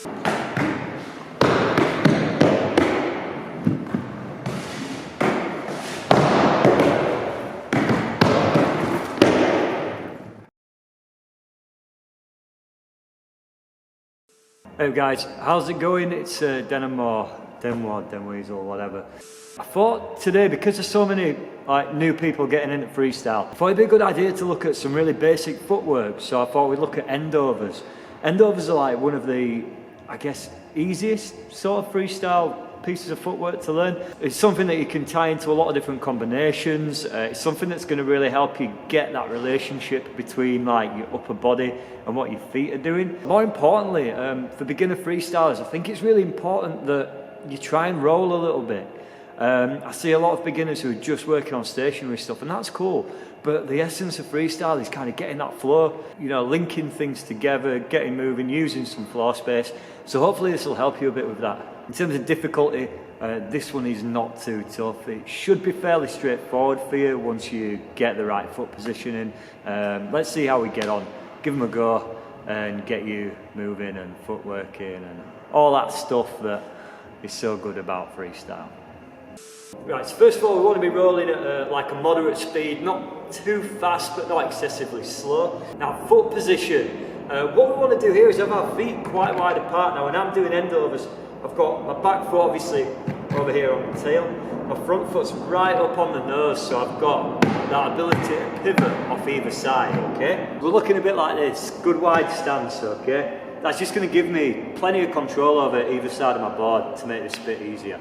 Hey guys, how's it going? It's Denham or Denweasel or whatever. I thought today, because there's so many new people getting into freestyle, I thought it'd be a good idea to look at some really basic footwork. So I thought we'd look at endovers. Endovers are like one of the, I guess, easiest sort of freestyle pieces of footwork to learn. It's something that you can tie into a lot of different combinations. It's something that's going to really help you get that relationship between like your upper body and what your feet are doing. More importantly, for beginner freestylers, I think it's really important that you try and roll a little bit. I see a lot of beginners who are just working on stationary stuff, and that's cool. But the essence of freestyle is kind of getting that flow, you know, linking things together, getting moving, using some floor space. So hopefully this will help you a bit with that. In terms of difficulty, this one is not too tough. It should be fairly straightforward for you once you get the right foot positioning. Let's see how we get on. Give them a go and get you moving and footworking and all that stuff that is so good about freestyle. Right, so first of all, we want to be rolling at like a moderate speed, not too fast but not excessively slow. Now, foot position. What we want to do here is have our feet quite wide apart. Now, when I'm doing endovers, I've got my back foot obviously over here on the tail. My front foot's right up on the nose, so I've got that ability to pivot off either side, okay? We're looking a bit like this, good wide stance, okay? That's just going to give me plenty of control over either side of my board to make this a bit easier.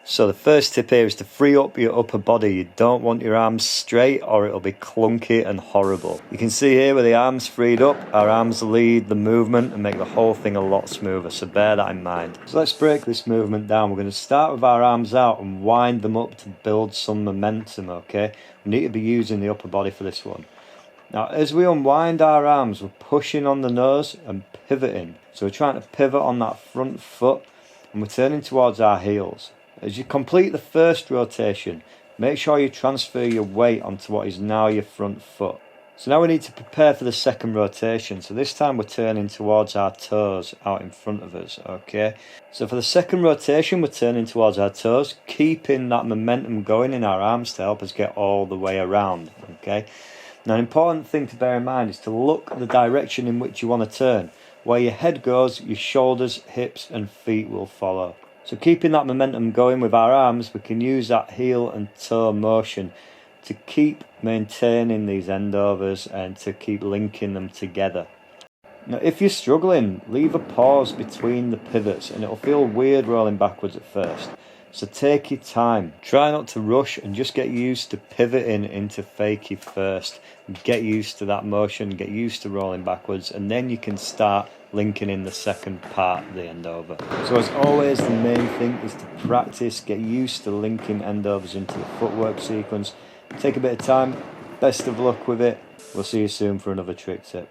So the first tip here is to free up your upper body. You don't want your arms straight or it'll be clunky and horrible. You can see here with the arms freed up, our arms lead the movement and make the whole thing a lot smoother, so bear that in mind. So let's break this movement down. We're going to start with our arms out and wind them up to build some momentum, okay? We need to be using the upper body for this one. Now, as we unwind our arms, we're pushing on the nose and pivoting. So we're trying to pivot on that front foot and we're turning towards our heels. As you complete the first rotation, make sure you transfer your weight onto what is now your front foot. So now we need to prepare for the second rotation. So this time we're turning towards our toes out in front of us, okay? So for the second rotation, we're turning towards our toes, keeping that momentum going in our arms to help us get all the way around, okay? Now, an important thing to bear in mind is to look at the direction in which you want to turn. Where your head goes, your shoulders, hips and feet will follow. So keeping that momentum going with our arms, we can use that heel and toe motion to keep maintaining these endovers and to keep linking them together. Now, if you're struggling, leave a pause between the pivots and it'll feel weird rolling backwards at first. So take your time. Try not to rush and just get used to pivoting into fakie first. Get used to that motion, get used to rolling backwards, and then you can start linking in the second part of the endover. So as always, the main thing is to practice, get used to linking endovers into the footwork sequence. Take a bit of time. Best of luck with it. We'll see you soon for another trick tip.